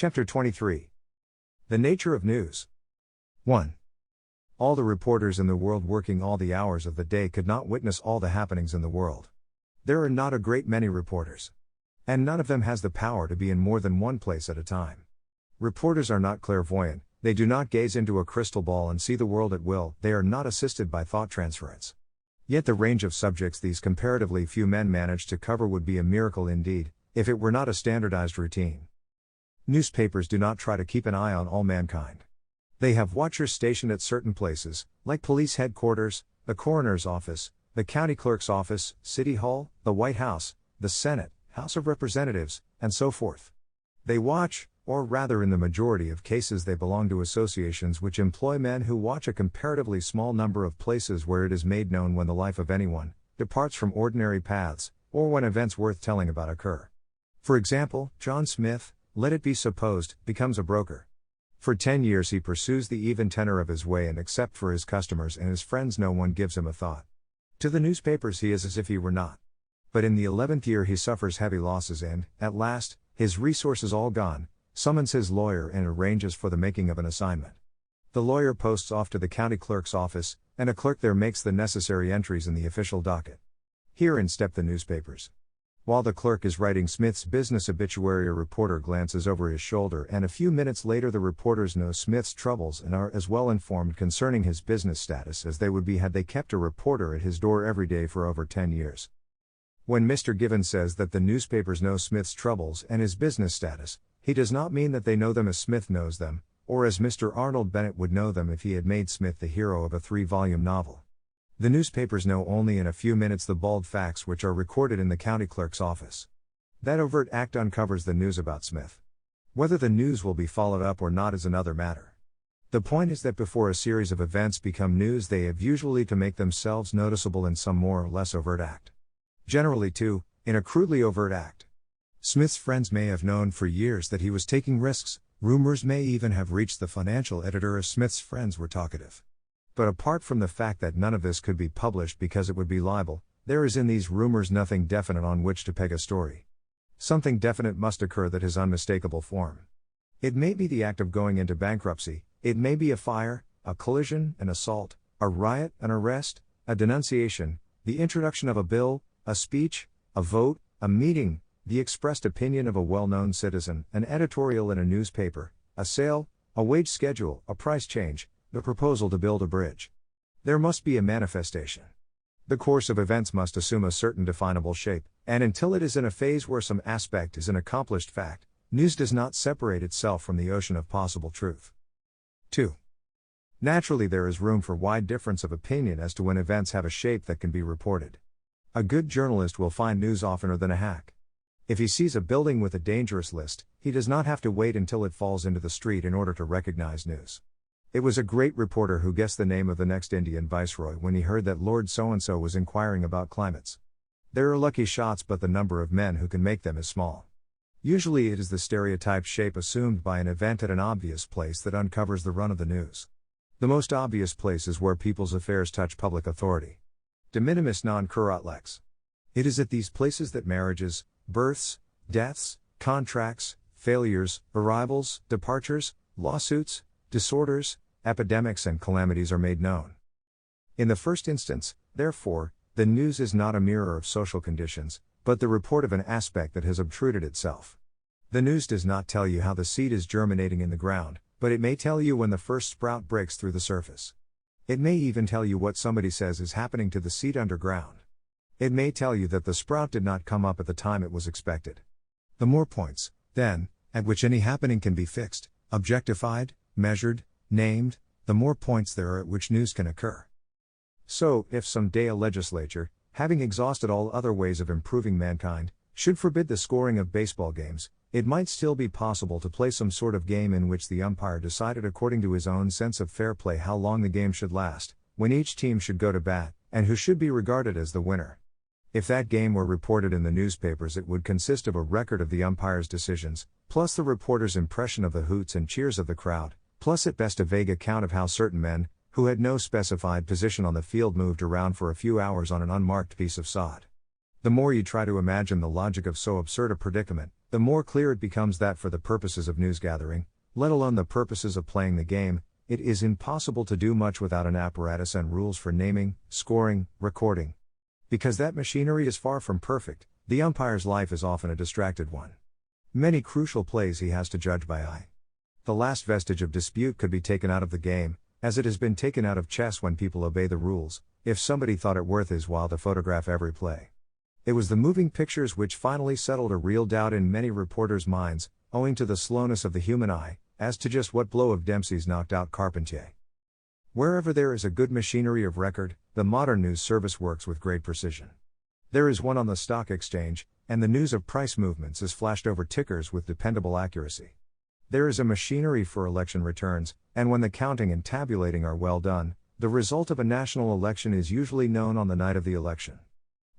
Chapter 23. The Nature of News. 1. All the reporters in the world working all the hours of the day could not witness all the happenings in the world. There are not a great many reporters. And none of them has the power to be in more than one place at a time. Reporters are not clairvoyant, they do not gaze into a crystal ball and see the world at will, they are not assisted by thought transference. Yet the range of subjects these comparatively few men manage to cover would be a miracle indeed, if it were not a standardized routine. Newspapers do not try to keep an eye on all mankind. They have watchers stationed at certain places, like police headquarters, the coroner's office, the county clerk's office, City Hall, the White House, the Senate, House of Representatives, and so forth. They watch, or rather in the majority of cases they belong to associations which employ men who watch a comparatively small number of places where it is made known when the life of anyone departs from ordinary paths, or when events worth telling about occur. For example, John Smith, let it be supposed, becomes a broker. For 10 years he pursues the even tenor of his way, and except for his customers and his friends no one gives him a thought. To the newspapers he is as if he were not. But in the 11th year he suffers heavy losses and, at last, his resources all gone, summons his lawyer and arranges for the making of an assignment. The lawyer posts off to the county clerk's office, and a clerk there makes the necessary entries in the official docket. Herein step the newspapers. While the clerk is writing Smith's business obituary, a reporter glances over his shoulder, and a few minutes later the reporters know Smith's troubles and are as well informed concerning his business status as they would be had they kept a reporter at his door every day for over 10 years. When Mr. Given says that the newspapers know Smith's troubles and his business status, he does not mean that they know them as Smith knows them, or as Mr. Arnold Bennett would know them if he had made Smith the hero of a 3-volume novel. The newspapers know only in a few minutes the bald facts which are recorded in the county clerk's office. That overt act uncovers the news about Smith. Whether the news will be followed up or not is another matter. The point is that before a series of events become news they have usually to make themselves noticeable in some more or less overt act. Generally too, in a crudely overt act. Smith's friends may have known for years that he was taking risks, rumors may even have reached the financial editor if Smith's friends were talkative. But apart from the fact that none of this could be published because it would be libel, there is in these rumors nothing definite on which to peg a story. Something definite must occur that has unmistakable form. It may be the act of going into bankruptcy, it may be a fire, a collision, an assault, a riot, an arrest, a denunciation, the introduction of a bill, a speech, a vote, a meeting, the expressed opinion of a well-known citizen, an editorial in a newspaper, a sale, a wage schedule, a price change, the proposal to build a bridge. There must be a manifestation. The course of events must assume a certain definable shape, and until it is in a phase where some aspect is an accomplished fact, news does not separate itself from the ocean of possible truth. 2. Naturally there is room for wide difference of opinion as to when events have a shape that can be reported. A good journalist will find news oftener than a hack. If he sees a building with a dangerous list, he does not have to wait until it falls into the street in order to recognize news. It was a great reporter who guessed the name of the next Indian viceroy when he heard that Lord So-and-so was inquiring about climates. There are lucky shots, but the number of men who can make them is small. Usually it is the stereotyped shape assumed by an event at an obvious place that uncovers the run of the news. The most obvious place is where people's affairs touch public authority. De minimis non curat lex. It is at these places that marriages, births, deaths, contracts, failures, arrivals, departures, lawsuits, disorders, epidemics and calamities are made known. In the first instance, therefore, the news is not a mirror of social conditions, but the report of an aspect that has obtruded itself. The news does not tell you how the seed is germinating in the ground, but it may tell you when the first sprout breaks through the surface. It may even tell you what somebody says is happening to the seed underground. It may tell you that the sprout did not come up at the time it was expected. The more points, then, at which any happening can be fixed, objectified, measured, named, the more points there are at which news can occur. So, if some day a legislature, having exhausted all other ways of improving mankind, should forbid the scoring of baseball games, it might still be possible to play some sort of game in which the umpire decided according to his own sense of fair play how long the game should last, when each team should go to bat, and who should be regarded as the winner. If that game were reported in the newspapers, it would consist of a record of the umpire's decisions, plus the reporter's impression of the hoots and cheers of the crowd, plus at best a vague account of how certain men, who had no specified position on the field, moved around for a few hours on an unmarked piece of sod. The more you try to imagine the logic of so absurd a predicament, the more clear it becomes that for the purposes of news gathering, let alone the purposes of playing the game, it is impossible to do much without an apparatus and rules for naming, scoring, recording. Because that machinery is far from perfect, the umpire's life is often a distracted one. Many crucial plays he has to judge by eye. The last vestige of dispute could be taken out of the game, as it has been taken out of chess when people obey the rules, if somebody thought it worth his while to photograph every play. It was the moving pictures which finally settled a real doubt in many reporters' minds, owing to the slowness of the human eye, as to just what blow of Dempsey's knocked out Carpentier. Wherever there is a good machinery of record, the modern news service works with great precision. There is one on the stock exchange, and the news of price movements is flashed over tickers with dependable accuracy. There is a machinery for election returns, and when the counting and tabulating are well done, the result of a national election is usually known on the night of the election.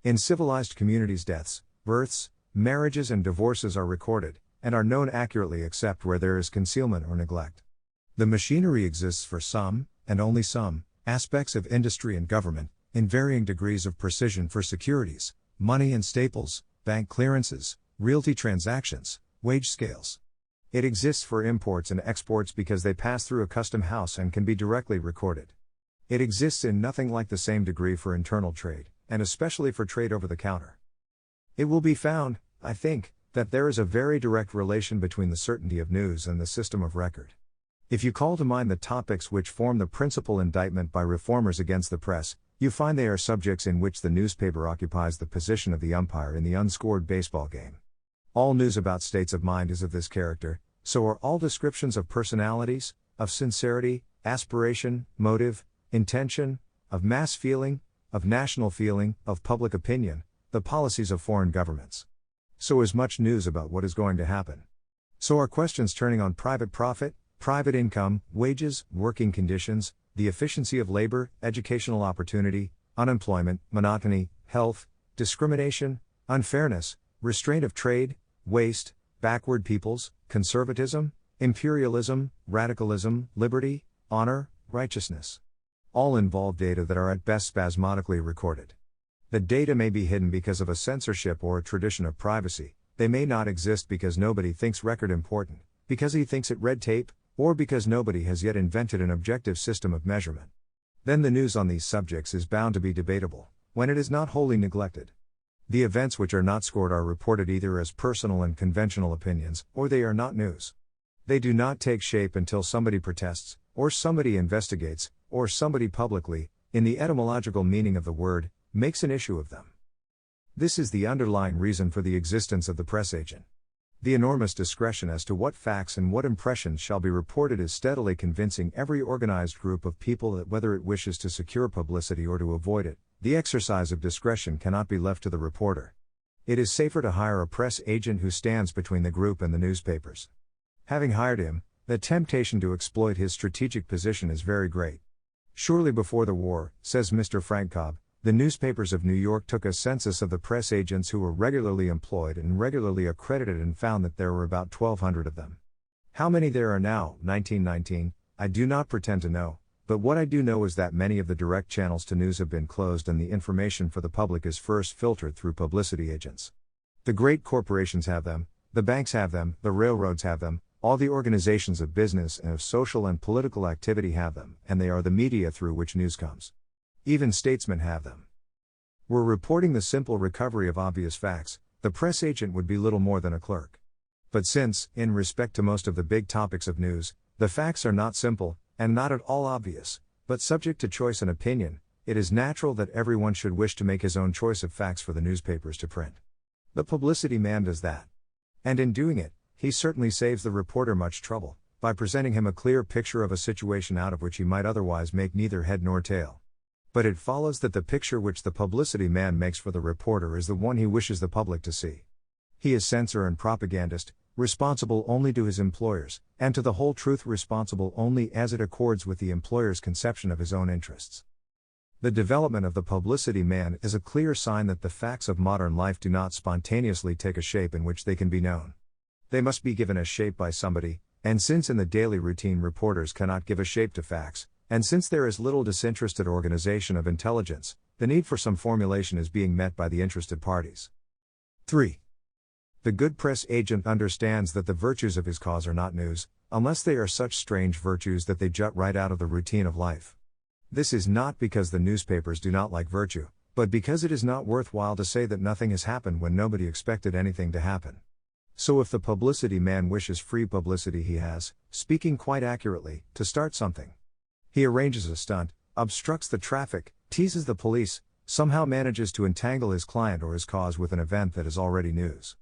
In civilized communities, deaths, births, marriages and divorces are recorded, and are known accurately except where there is concealment or neglect. The machinery exists for some, and only some, aspects of industry and government, in varying degrees of precision for securities, money and staples, bank clearances, realty transactions, wage scales. It exists for imports and exports because they pass through a custom house and can be directly recorded. It exists in nothing like the same degree for internal trade, and especially for trade over the counter. It will be found, I think, that there is a very direct relation between the certainty of news and the system of record. If you call to mind the topics which form the principal indictment by reformers against the press, you find they are subjects in which the newspaper occupies the position of the umpire in the unscored baseball game. All news about states of mind is of this character, so are all descriptions of personalities, of sincerity, aspiration, motive, intention, of mass feeling, of national feeling, of public opinion, the policies of foreign governments. So is much news about what is going to happen. So are questions turning on private profit, private income, wages, working conditions, the efficiency of labor, educational opportunity, unemployment, monotony, health, discrimination, unfairness, restraint of trade, waste, backward peoples, conservatism, imperialism, radicalism, liberty, honor, righteousness. All involve data that are at best spasmodically recorded. The data may be hidden because of a censorship or a tradition of privacy, they may not exist because nobody thinks record important, because he thinks it red tape, or because nobody has yet invented an objective system of measurement. Then the news on these subjects is bound to be debatable, when it is not wholly neglected. The events which are not scored are reported either as personal and conventional opinions, or they are not news. They do not take shape until somebody protests, or somebody investigates, or somebody publicly, in the etymological meaning of the word, makes an issue of them. This is the underlying reason for the existence of the press agent. The enormous discretion as to what facts and what impressions shall be reported is steadily convincing every organized group of people that whether it wishes to secure publicity or to avoid it, the exercise of discretion cannot be left to the reporter. It is safer to hire a press agent who stands between the group and the newspapers. Having hired him, the temptation to exploit his strategic position is very great. Surely before the war, says Mr. Frank Cobb, the newspapers of New York took a census of the press agents who were regularly employed and regularly accredited and found that there were about 1,200 of them. How many there are now, 1919, I do not pretend to know, but what I do know is that many of the direct channels to news have been closed and the information for the public is first filtered through publicity agents. The great corporations have them, the banks have them, the railroads have them, all the organizations of business and of social and political activity have them, and they are the media through which news comes. Even statesmen have them. Were reporting the simple recovery of obvious facts, the press agent would be little more than a clerk. But since, in respect to most of the big topics of news, the facts are not simple, and not at all obvious, but subject to choice and opinion, it is natural that everyone should wish to make his own choice of facts for the newspapers to print. The publicity man does that. And in doing it, he certainly saves the reporter much trouble, by presenting him a clear picture of a situation out of which he might otherwise make neither head nor tail. But it follows that the picture which the publicity man makes for the reporter is the one he wishes the public to see. He is censor and propagandist, responsible only to his employers, and to the whole truth responsible only as it accords with the employer's conception of his own interests. The development of the publicity man is a clear sign that the facts of modern life do not spontaneously take a shape in which they can be known. They must be given a shape by somebody, and since in the daily routine reporters cannot give a shape to facts, and since there is little disinterested organization of intelligence, the need for some formulation is being met by the interested parties. 3. The good press agent understands that the virtues of his cause are not news, unless they are such strange virtues that they jut right out of the routine of life. This is not because the newspapers do not like virtue, but because it is not worthwhile to say that nothing has happened when nobody expected anything to happen. So if the publicity man wishes free publicity, he has, speaking quite accurately, to start something. He arranges a stunt, obstructs the traffic, teases the police, somehow manages to entangle his client or his cause with an event that is already news.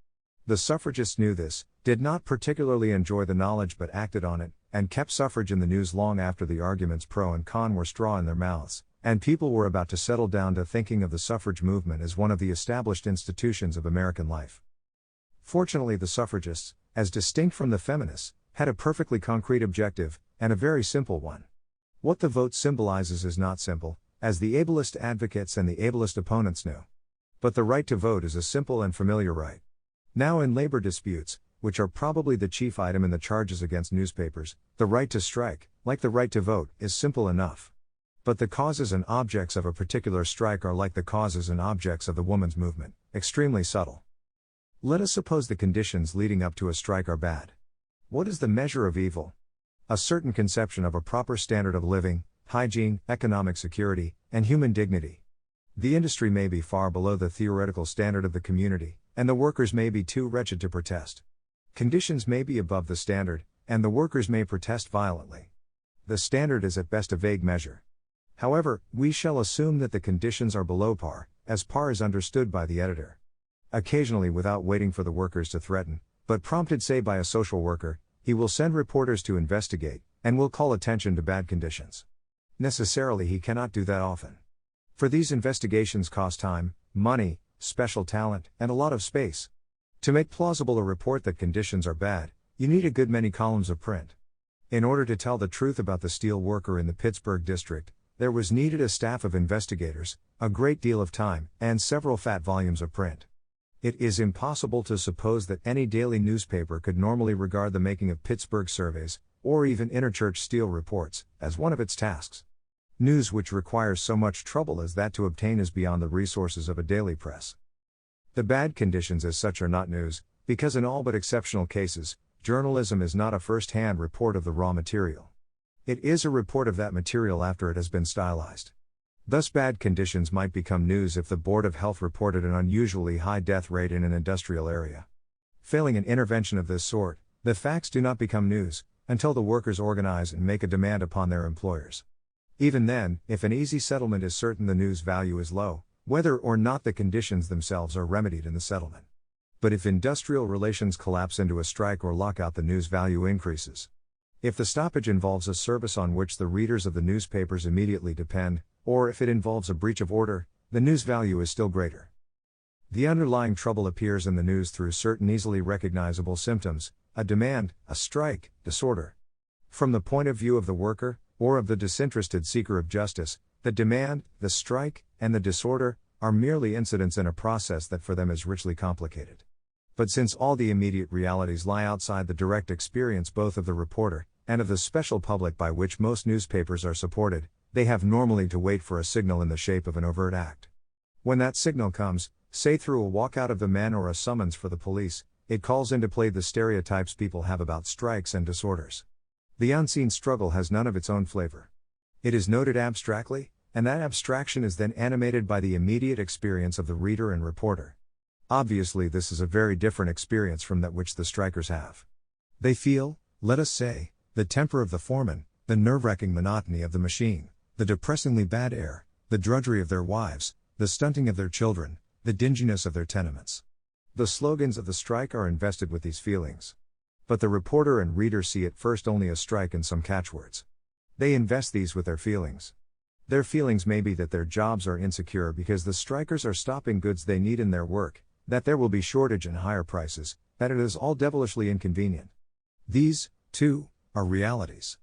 The suffragists knew this, did not particularly enjoy the knowledge but acted on it, and kept suffrage in the news long after the arguments pro and con were straw in their mouths, and people were about to settle down to thinking of the suffrage movement as one of the established institutions of American life. Fortunately, the suffragists, as distinct from the feminists, had a perfectly concrete objective, and a very simple one. What the vote symbolizes is not simple, as the ablest advocates and the ablest opponents knew. But the right to vote is a simple and familiar right. Now in labor disputes, which are probably the chief item in the charges against newspapers, the right to strike, like the right to vote, is simple enough. But the causes and objects of a particular strike are like the causes and objects of the women's movement, extremely subtle. Let us suppose the conditions leading up to a strike are bad. What is the measure of evil? A certain conception of a proper standard of living, hygiene, economic security, and human dignity. The industry may be far below the theoretical standard of the community, and the workers may be too wretched to protest. Conditions may be above the standard, and the workers may protest violently. The standard is at best a vague measure. However, we shall assume that the conditions are below par, as par is understood by the editor. Occasionally, without waiting for the workers to threaten, but prompted say by a social worker, he will send reporters to investigate, and will call attention to bad conditions. Necessarily he cannot do that often. For these investigations cost time, money, special talent, and a lot of space. To make plausible a report that conditions are bad, you need a good many columns of print. In order to tell the truth about the steel worker in the Pittsburgh district, there was needed a staff of investigators, a great deal of time, and several fat volumes of print. It is impossible to suppose that any daily newspaper could normally regard the making of Pittsburgh surveys, or even interchurch steel reports, as one of its tasks. News which requires so much trouble as that to obtain is beyond the resources of a daily press. The bad conditions as such are not news, because in all but exceptional cases, journalism is not a first-hand report of the raw material. It is a report of that material after it has been stylized. Thus bad conditions might become news if the Board of Health reported an unusually high death rate in an industrial area. Failing an intervention of this sort, the facts do not become news, until the workers organize and make a demand upon their employers. Even then, if an easy settlement is certain, the news value is low, whether or not the conditions themselves are remedied in the settlement. But if industrial relations collapse into a strike or lockout, the news value increases. If the stoppage involves a service on which the readers of the newspapers immediately depend, or if it involves a breach of order, the news value is still greater. The underlying trouble appears in the news through certain easily recognizable symptoms: a demand, a strike, disorder. From the point of view of the worker, or of the disinterested seeker of justice, the demand, the strike, and the disorder are merely incidents in a process that for them is richly complicated. But since all the immediate realities lie outside the direct experience both of the reporter and of the special public by which most newspapers are supported, they have normally to wait for a signal in the shape of an overt act. When that signal comes, say through a walkout of the men or a summons for the police, it calls into play the stereotypes people have about strikes and disorders. The unseen struggle has none of its own flavor. It is noted abstractly, and that abstraction is then animated by the immediate experience of the reader and reporter. Obviously, this is a very different experience from that which the strikers have. They feel, let us say, the temper of the foreman, the nerve-wracking monotony of the machine, the depressingly bad air, the drudgery of their wives, the stunting of their children, the dinginess of their tenements. The slogans of the strike are invested with these feelings. But the reporter and reader see at first only a strike and some catchwords. They invest these with their feelings. Their feelings may be that their jobs are insecure because the strikers are stopping goods they need in their work, that there will be shortage and higher prices, that it is all devilishly inconvenient. These, too, are realities.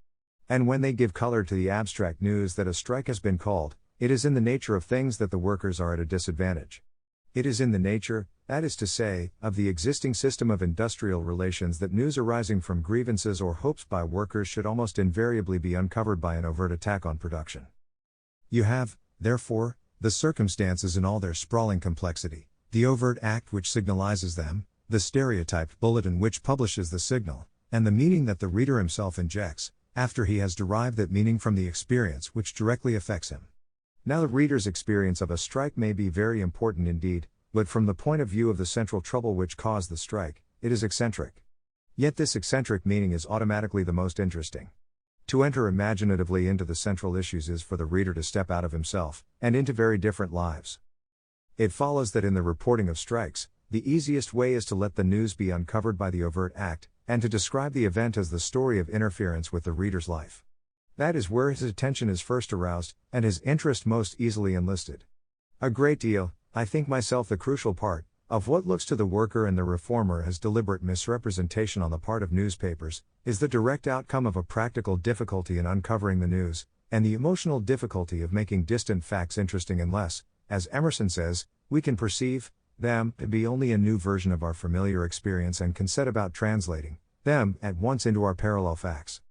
And when they give color to the abstract news that a strike has been called, it is in the nature of things that the workers are at a disadvantage. It is in the nature, that is to say, of the existing system of industrial relations that news arising from grievances or hopes by workers should almost invariably be uncovered by an overt attack on production. You have, therefore, the circumstances in all their sprawling complexity, the overt act which signalizes them, the stereotyped bulletin which publishes the signal, and the meaning that the reader himself injects, after he has derived that meaning from the experience which directly affects him. Now the reader's experience of a strike may be very important indeed, but from the point of view of the central trouble which caused the strike, it is eccentric. Yet this eccentric meaning is automatically the most interesting. To enter imaginatively into the central issues is for the reader to step out of himself, and into very different lives. It follows that in the reporting of strikes, the easiest way is to let the news be uncovered by the overt act, and to describe the event as the story of interference with the reader's life. That is where his attention is first aroused, and his interest most easily enlisted. A great deal, I think myself the crucial part, of what looks to the worker and the reformer as deliberate misrepresentation on the part of newspapers, is the direct outcome of a practical difficulty in uncovering the news, and the emotional difficulty of making distant facts interesting unless, as Emerson says, we can perceive them to be only a new version of our familiar experience and can set about translating them at once into our parallel facts.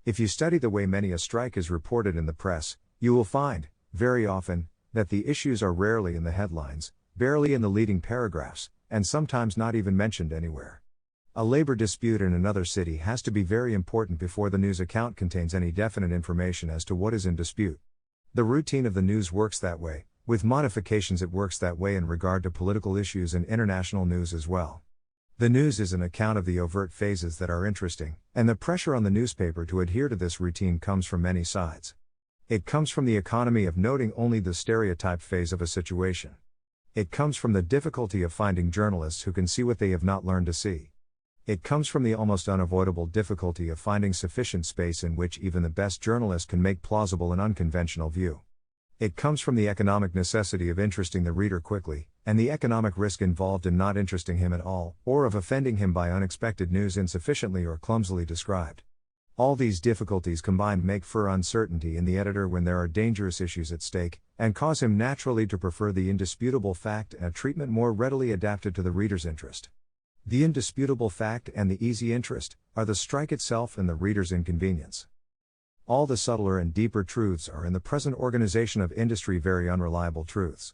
If you study the way many a strike is reported in the press, you will find, very often, that the issues are rarely in the headlines, barely in the leading paragraphs, and sometimes not even mentioned anywhere. A labor dispute in another city has to be very important before the news account contains any definite information as to what is in dispute. The routine of the news works that way. With modifications, it works that way in regard to political issues and international news as well. The news is an account of the overt phases that are interesting, and the pressure on the newspaper to adhere to this routine comes from many sides. It comes from the economy of noting only the stereotyped phase of a situation. It comes from the difficulty of finding journalists who can see what they have not learned to see. It comes from the almost unavoidable difficulty of finding sufficient space in which even the best journalist can make plausible an unconventional view. It comes from the economic necessity of interesting the reader quickly, and the economic risk involved in not interesting him at all, or of offending him by unexpected news insufficiently or clumsily described. All these difficulties combined make for uncertainty in the editor when there are dangerous issues at stake, and cause him naturally to prefer the indisputable fact and a treatment more readily adapted to the reader's interest. The indisputable fact and the easy interest are the strike itself and the reader's inconvenience. All the subtler and deeper truths are in the present organization of industry very unreliable truths.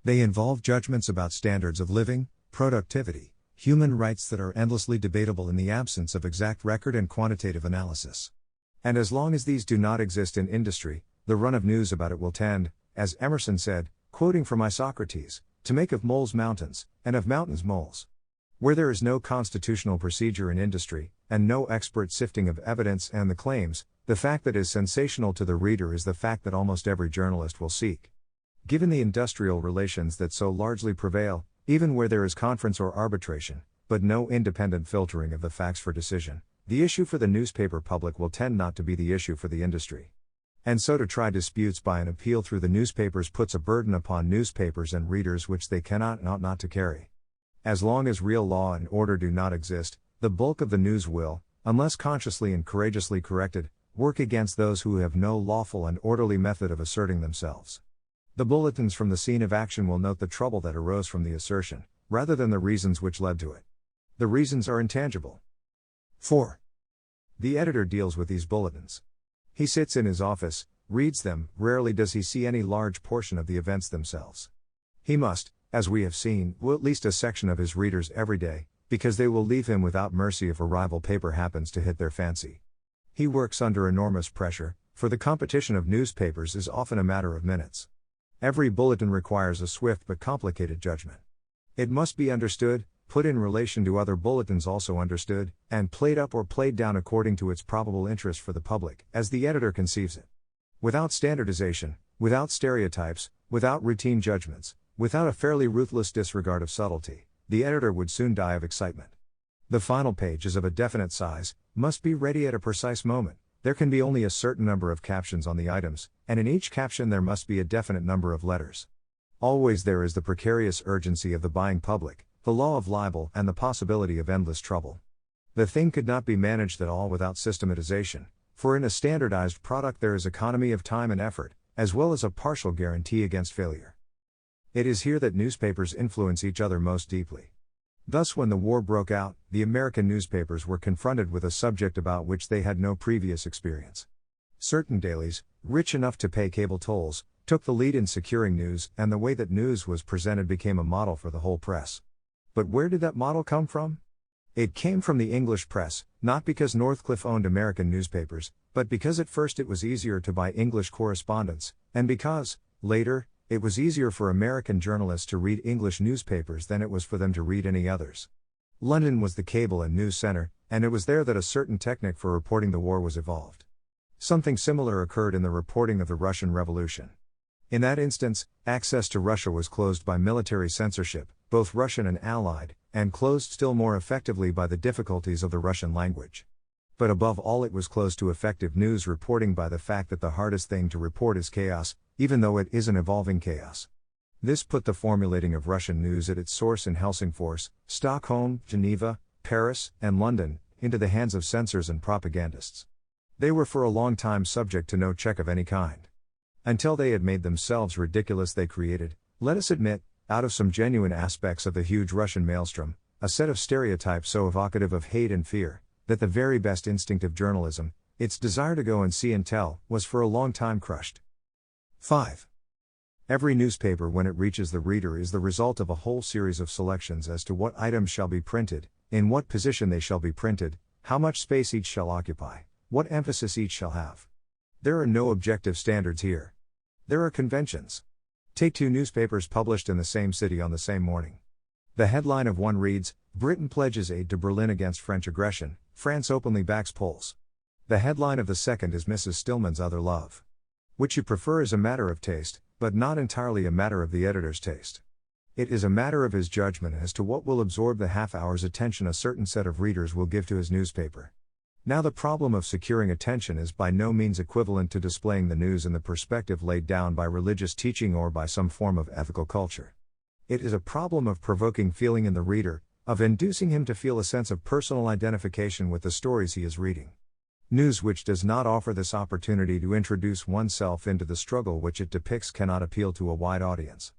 They involve judgments about standards of living, productivity, human rights that are endlessly debatable in the absence of exact record and quantitative analysis. And as long as these do not exist in industry, the run of news about it will tend, as Emerson said, quoting from Isocrates, to make of moles mountains, and of mountains moles. Where there is no constitutional procedure in industry, and no expert sifting of evidence and the claims, the fact that is sensational to the reader is the fact that almost every journalist will seek. Given the industrial relations that so largely prevail, even where there is conference or arbitration, but no independent filtering of the facts for decision, the issue for the newspaper public will tend not to be the issue for the industry. And so to try disputes by an appeal through the newspapers puts a burden upon newspapers and readers which they cannot and ought not to carry. As long as real law and order do not exist, the bulk of the news will, unless consciously and courageously corrected, work against those who have no lawful and orderly method of asserting themselves. The bulletins from the scene of action will note the trouble that arose from the assertion, rather than the reasons which led to it. The reasons are intangible. 4. The editor deals with these bulletins. He sits in his office, reads them, rarely does he see any large portion of the events themselves. He must, as we have seen, will at least a section of his readers every day, because they will leave him without mercy if a rival paper happens to hit their fancy. He works under enormous pressure, for the competition of newspapers is often a matter of minutes. Every bulletin requires a swift but complicated judgment. It must be understood, put in relation to other bulletins also understood, and played up or played down according to its probable interest for the public, as the editor conceives it. Without standardization, without stereotypes, without routine judgments, without a fairly ruthless disregard of subtlety, the editor would soon die of excitement. The final page is of a definite size, must be ready at a precise moment. There can be only a certain number of captions on the items, and in each caption there must be a definite number of letters. Always there is the precarious urgency of the buying public, the law of libel, and the possibility of endless trouble. The thing could not be managed at all without systematization, for in a standardized product there is economy of time and effort, as well as a partial guarantee against failure. It is here that newspapers influence each other most deeply. Thus, when the war broke out, the American newspapers were confronted with a subject about which they had no previous experience. Certain dailies, rich enough to pay cable tolls, took the lead in securing news, and the way that news was presented became a model for the whole press. But where did that model come from? It came from the English press, not because Northcliffe owned American newspapers, but because at first it was easier to buy English correspondence, and because, later, it was easier for American journalists to read English newspapers than it was for them to read any others. London was the cable and news center, and it was there that a certain technique for reporting the war was evolved. Something similar occurred in the reporting of the Russian Revolution. In that instance, access to Russia was closed by military censorship, both Russian and Allied, and closed still more effectively by the difficulties of the Russian language. But above all, it was closed to effective news reporting by the fact that the hardest thing to report is chaos, even though it is an evolving chaos. This put the formulating of Russian news at its source in Helsingfors, Stockholm, Geneva, Paris, and London, into the hands of censors and propagandists. They were for a long time subject to no check of any kind. Until they had made themselves ridiculous, they created, let us admit, out of some genuine aspects of the huge Russian maelstrom, a set of stereotypes so evocative of hate and fear, that the very best instinct of journalism, its desire to go and see and tell, was for a long time crushed. 5. Every newspaper when it reaches the reader is the result of a whole series of selections as to what items shall be printed, in what position they shall be printed, how much space each shall occupy, what emphasis each shall have. There are no objective standards here. There are conventions. Take two newspapers published in the same city on the same morning. The headline of one reads, Britain pledges aid to Berlin against French aggression, France openly backs Poles. The headline of the second is Mrs. Stillman's Other Love. Which you prefer is a matter of taste, but not entirely a matter of the editor's taste. It is a matter of his judgment as to what will absorb the half-hour's attention a certain set of readers will give to his newspaper. Now the problem of securing attention is by no means equivalent to displaying the news in the perspective laid down by religious teaching or by some form of ethical culture. It is a problem of provoking feeling in the reader, of inducing him to feel a sense of personal identification with the stories he is reading. News which does not offer this opportunity to introduce oneself into the struggle which it depicts cannot appeal to a wide audience.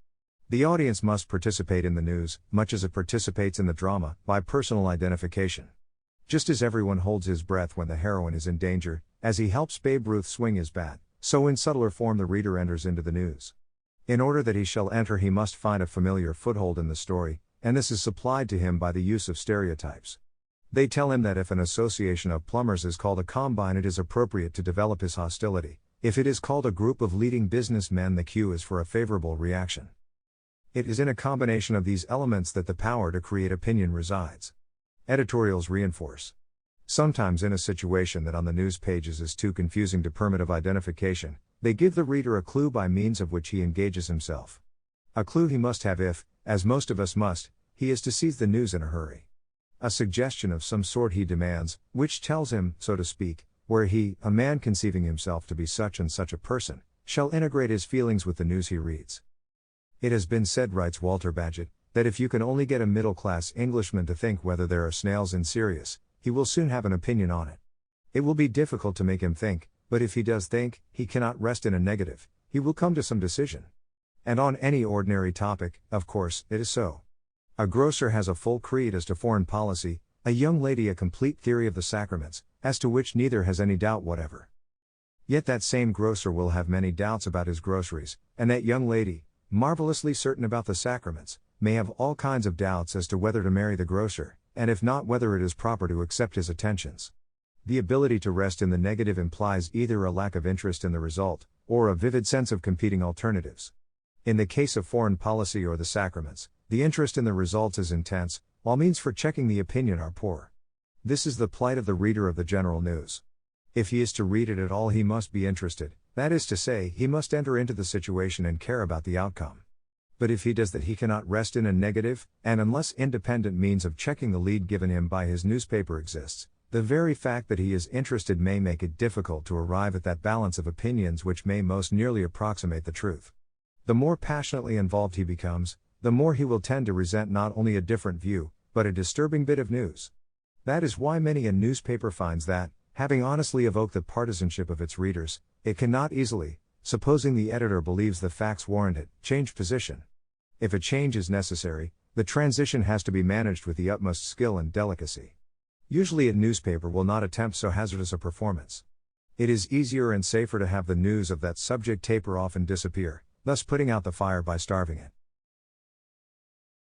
The audience must participate in the news, much as it participates in the drama, by personal identification. Just as everyone holds his breath when the heroine is in danger, as he helps Babe Ruth swing his bat, so in subtler form the reader enters into the news. In order that he shall enter, he must find a familiar foothold in the story, and this is supplied to him by the use of stereotypes. They tell him that if an association of plumbers is called a combine, it is appropriate to develop his hostility. If it is called a group of leading businessmen, the cue is for a favorable reaction. It is in a combination of these elements that the power to create opinion resides. Editorials reinforce. Sometimes in a situation that on the news pages is too confusing to permit of identification, they give the reader a clue by means of which he engages himself. A clue he must have if, as most of us must, he is to seize the news in a hurry. A suggestion of some sort he demands, which tells him, so to speak, where he, a man conceiving himself to be such and such a person, shall integrate his feelings with the news he reads. It has been said, writes Walter Bagehot, that if you can only get a middle-class Englishman to think whether there are snails in Sirius, he will soon have an opinion on it. It will be difficult to make him think, but if he does think, he cannot rest in a negative, he will come to some decision. And on any ordinary topic, of course, it is so. A grocer has a full creed as to foreign policy, a young lady a complete theory of the sacraments, as to which neither has any doubt whatever. Yet that same grocer will have many doubts about his groceries, and that young lady, marvelously certain about the sacraments, may have all kinds of doubts as to whether to marry the grocer, and if not, whether it is proper to accept his attentions. The ability to rest in the negative implies either a lack of interest in the result, or a vivid sense of competing alternatives. In the case of foreign policy or the sacraments, the interest in the results is intense, while means for checking the opinion are poor. This is the plight of the reader of the general news. If he is to read it at all, he must be interested, that is to say, he must enter into the situation and care about the outcome. But if he does that, he cannot rest in a negative, and unless independent means of checking the lead given him by his newspaper exists, the very fact that he is interested may make it difficult to arrive at that balance of opinions which may most nearly approximate the truth. The more passionately involved he becomes, the more he will tend to resent not only a different view, but a disturbing bit of news. That is why many a newspaper finds that, having honestly evoked the partisanship of its readers, it cannot easily, supposing the editor believes the facts warrant it, change position. If a change is necessary, the transition has to be managed with the utmost skill and delicacy. Usually a newspaper will not attempt so hazardous a performance. It is easier and safer to have the news of that subject taper off and disappear, thus putting out the fire by starving it.